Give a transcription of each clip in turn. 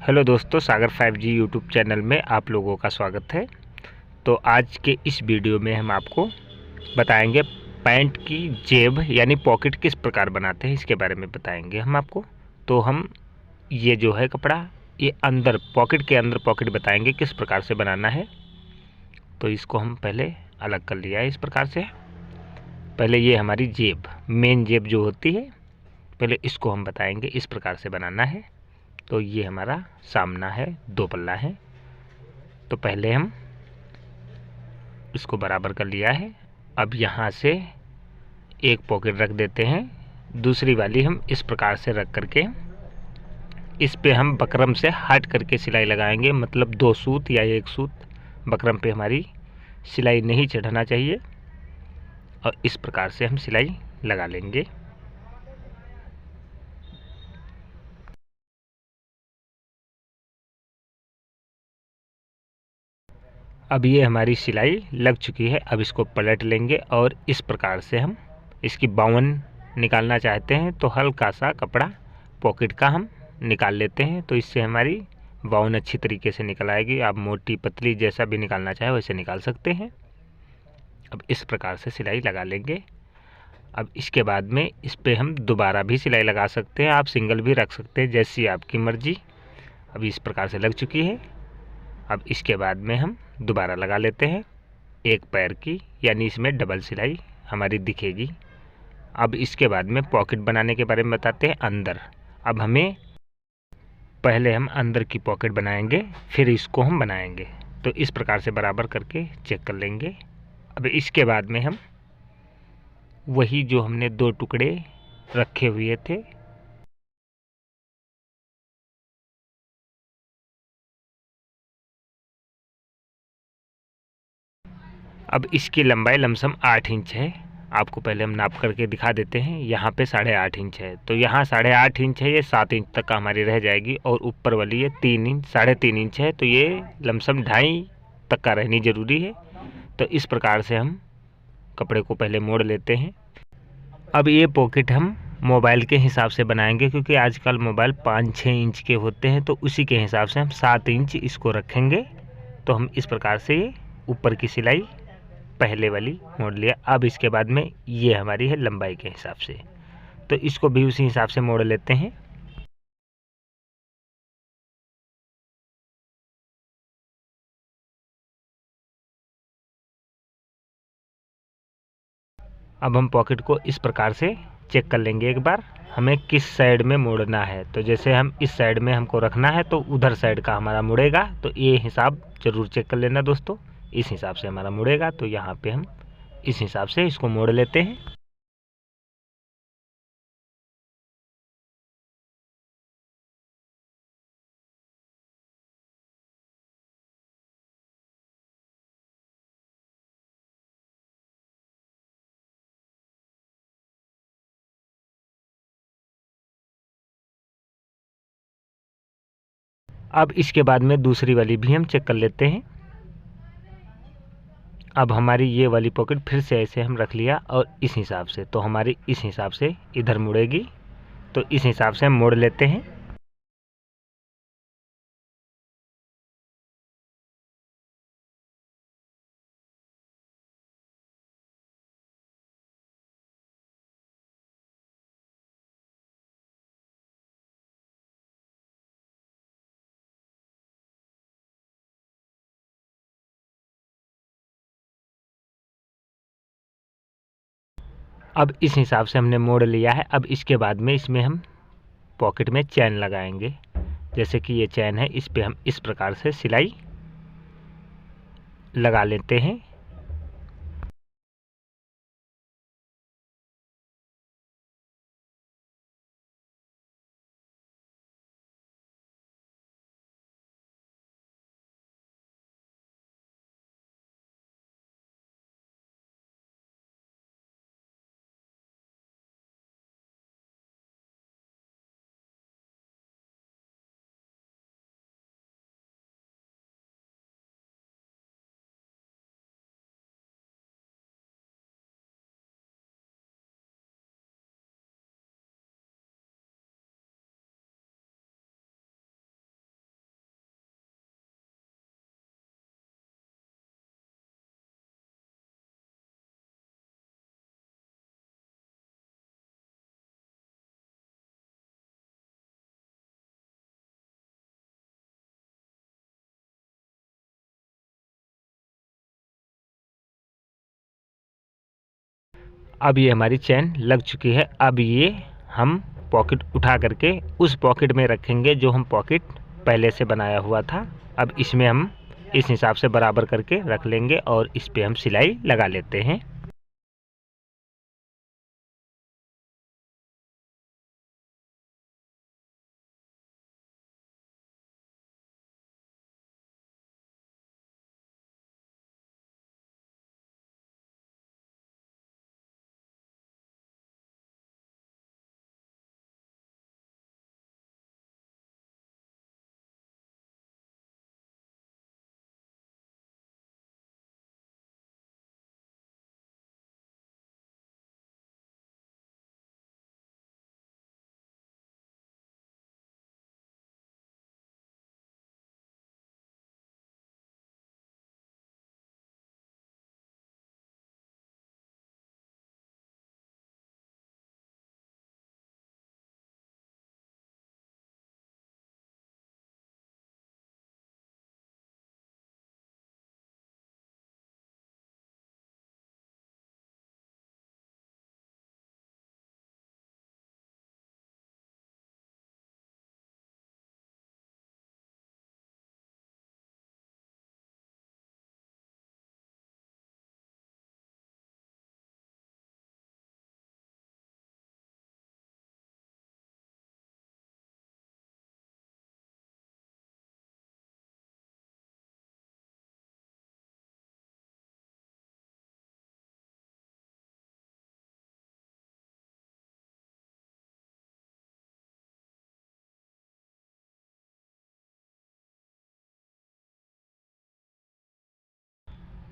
Hello दोस्तों, सागर 5G YouTube channel में आप लोगों का स्वागत है। तो आज के इस वीडियो में हम आपको बताएंगे पैंट की जेब यानी पॉकेट किस प्रकार बनाते हैं, इसके बारे में बताएंगे हम आपको। तो हम ये जो है कपड़ा, ये अंदर पॉकेट के अंदर पॉकेट बताएंगे किस प्रकार से बनाना है। तो इसको हम पहले अलग कर लिया है इस प्रकार से। पहले ये हमारी जेब, मेन जेब जो होती है, पहले इसको हम बताएंगे इस प्रकार से बनाना है। तो ये हमारा सामना है, 2 पल्ला है। तो पहले हम इसको बराबर कर लिया है। अब यहाँ से एक पॉकेट रख देते हैं, दूसरी वाली हम इस प्रकार से रख करके इस पे हम बकरम से हट करके सिलाई लगाएंगे। मतलब 2 सूत या 1 सूत बकरम पे हमारी सिलाई नहीं चढ़ना चाहिए, और इस प्रकार से हम सिलाई लगा लेंगे। अब ये हमारी सिलाई लग चुकी है। अब इसको पलट लेंगे और इस प्रकार से हम इसकी बावन निकालना चाहते हैं तो हल्का सा कपड़ा पॉकेट का हम निकाल लेते हैं। तो इससे हमारी बावन अच्छी तरीके से निकल आएगी। आप मोटी पतली जैसा भी निकालना चाहे वैसे निकाल सकते हैं। अब इस प्रकार से सिलाई लगा लेंगे। अब इसके बाद में इस पर हम दोबारा भी सिलाई लगा सकते हैं, आप सिंगल भी रख सकते हैं, जैसी आपकी मर्जी। अब इस प्रकार से लग चुकी है। अब इसके बाद में हम दोबारा लगा लेते हैं एक पैर की, यानी इसमें डबल सिलाई हमारी दिखेगी। अब इसके बाद में पॉकेट बनाने के बारे में बताते हैं अंदर। अब हमें पहले हम अंदर की पॉकेट बनाएंगे, फिर इसको हम बनाएंगे। तो इस प्रकार से बराबर करके चेक कर लेंगे। अब इसके बाद में हम वही जो हमने 2 टुकड़े रखे हुए थे, अब इसकी लंबाई लमसम 8 इंच है। आपको पहले हम नाप करके दिखा देते हैं। यहाँ पे 8.5 इंच है, तो यहाँ 8.5 इंच है, ये 7 इंच तक का हमारी रह जाएगी। और ऊपर वाली ये 3 इंच 3.5 इंच है, तो ये लमसम 2.5 तक का रहनी ज़रूरी है। तो इस प्रकार से हम कपड़े को पहले मोड़ लेते हैं। अब ये पॉकेट हम मोबाइल के हिसाब से बनाएंगे, क्योंकि आजकल मोबाइल 5-6 इंच के होते हैं, तो उसी के हिसाब से हम 7 इंच इसको रखेंगे। तो हम इस प्रकार से ये ऊपर की सिलाई पहले वाली मोड़ लिया। अब इसके बाद में ये हमारी है लंबाई के हिसाब से, तो इसको भी उसी हिसाब से मोड़ लेते हैं। अब हम पॉकेट को इस प्रकार से चेक कर लेंगे एक बार, हमें किस साइड में मोड़ना है। तो जैसे हम इस साइड में हमको रखना है, तो उधर साइड का हमारा मुड़ेगा। तो ये हिसाब ज़रूर चेक कर लेना दोस्तों, इस हिसाब से हमारा मुड़ेगा। तो यहाँ पे हम इस हिसाब से इसको मोड़ लेते हैं। अब इसके बाद में दूसरी वाली भी हम चेक कर लेते हैं। अब हमारी ये वाली पॉकेट फिर से ऐसे हम रख लिया, और इस हिसाब से, तो हमारी इस हिसाब से इधर मुड़ेगी। तो इस हिसाब से हम मोड़ लेते हैं। अब इस हिसाब से हमने मोड़ लिया है। अब इसके बाद में इसमें हम पॉकेट में चैन लगाएंगे। जैसे कि ये चैन है, इस पे हम इस प्रकार से सिलाई लगा लेते हैं। अब ये हमारी चैन लग चुकी है। अब ये हम पॉकेट उठा करके उस पॉकेट में रखेंगे जो हम पॉकेट पहले से बनाया हुआ था। अब इसमें हम इस हिसाब से बराबर करके रख लेंगे और इस पे हम सिलाई लगा लेते हैं।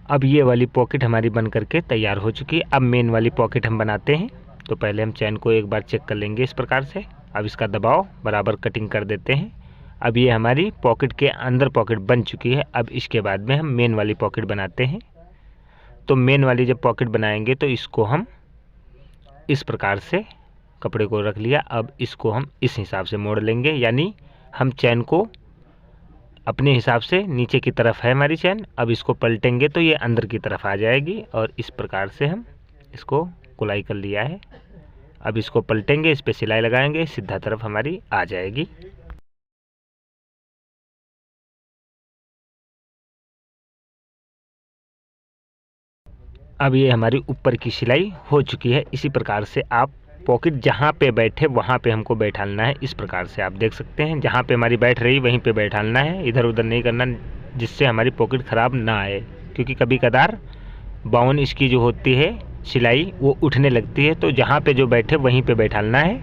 अब ये वाली पॉकेट हमारी बन करके तैयार हो चुकी है। अब मेन वाली पॉकेट हम बनाते हैं। तो पहले हम चैन को एक बार चेक कर लेंगे इस प्रकार से। अब इसका दबाव बराबर कटिंग कर देते हैं। अब ये हमारी पॉकेट के अंदर पॉकेट बन चुकी है। अब इसके बाद में हम मेन वाली पॉकेट बनाते हैं। तो मेन वाली जब पॉकेट बनाएंगे तो इसको हम इस प्रकार से कपड़े को रख लिया। अब इसको हम इस हिसाब से मोड़ लेंगे, यानी हम चैन को अपने हिसाब से नीचे की तरफ है हमारी चैन। अब इसको पलटेंगे तो ये अंदर की तरफ आ जाएगी और इस प्रकार से हम इसको गोलाई कर लिया है। अब इसको पलटेंगे, इस पे सिलाई लगाएंगे, सीधा तरफ हमारी आ जाएगी। अब ये हमारी ऊपर की सिलाई हो चुकी है। इसी प्रकार से आप पॉकेट जहाँ पे बैठे वहाँ पे हमको बैठालना है। इस प्रकार से आप देख सकते हैं, जहाँ पे हमारी बैठ रही वहीं पे बैठालना है, इधर उधर नहीं करना, जिससे हमारी पॉकेट ख़राब ना आए। क्योंकि कभी कदार बाउन इसकी जो होती है सिलाई वो उठने लगती है, तो जहाँ पे जो बैठे वहीं पे बैठालना है।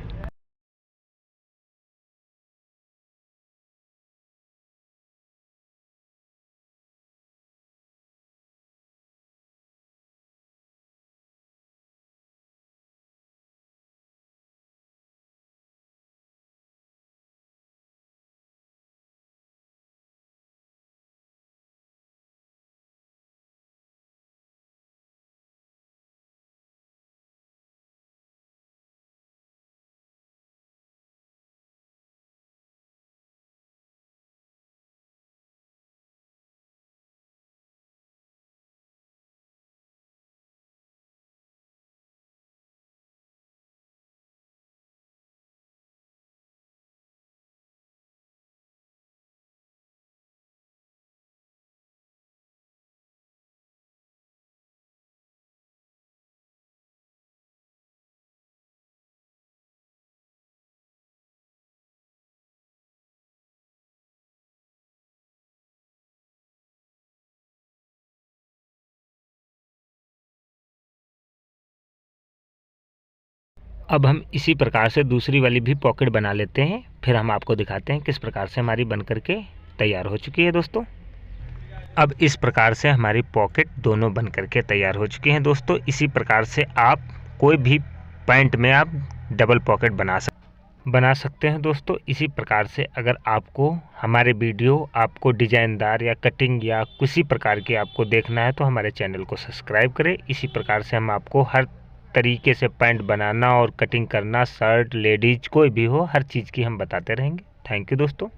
अब हम इसी प्रकार से दूसरी वाली भी पॉकेट बना लेते हैं, फिर हम आपको दिखाते हैं किस प्रकार से हमारी बन करके तैयार हो चुकी है दोस्तों। अब इस प्रकार से हमारी पॉकेट दोनों बन करके तैयार हो चुकी हैं दोस्तों। इसी प्रकार से आप कोई भी पैंट में आप डबल पॉकेट बना सकते हैं दोस्तों। इसी प्रकार से अगर आपको हमारे वीडियो आपको डिजाइनदार या कटिंग या किसी प्रकार की आपको देखना है तो हमारे चैनल को सब्सक्राइब करें। इसी प्रकार से हम आपको हर तरीके से पैंट बनाना और कटिंग करना, शर्ट, लेडीज कोई भी हो, हर चीज़ की हम बताते रहेंगे। थैंक यू दोस्तों।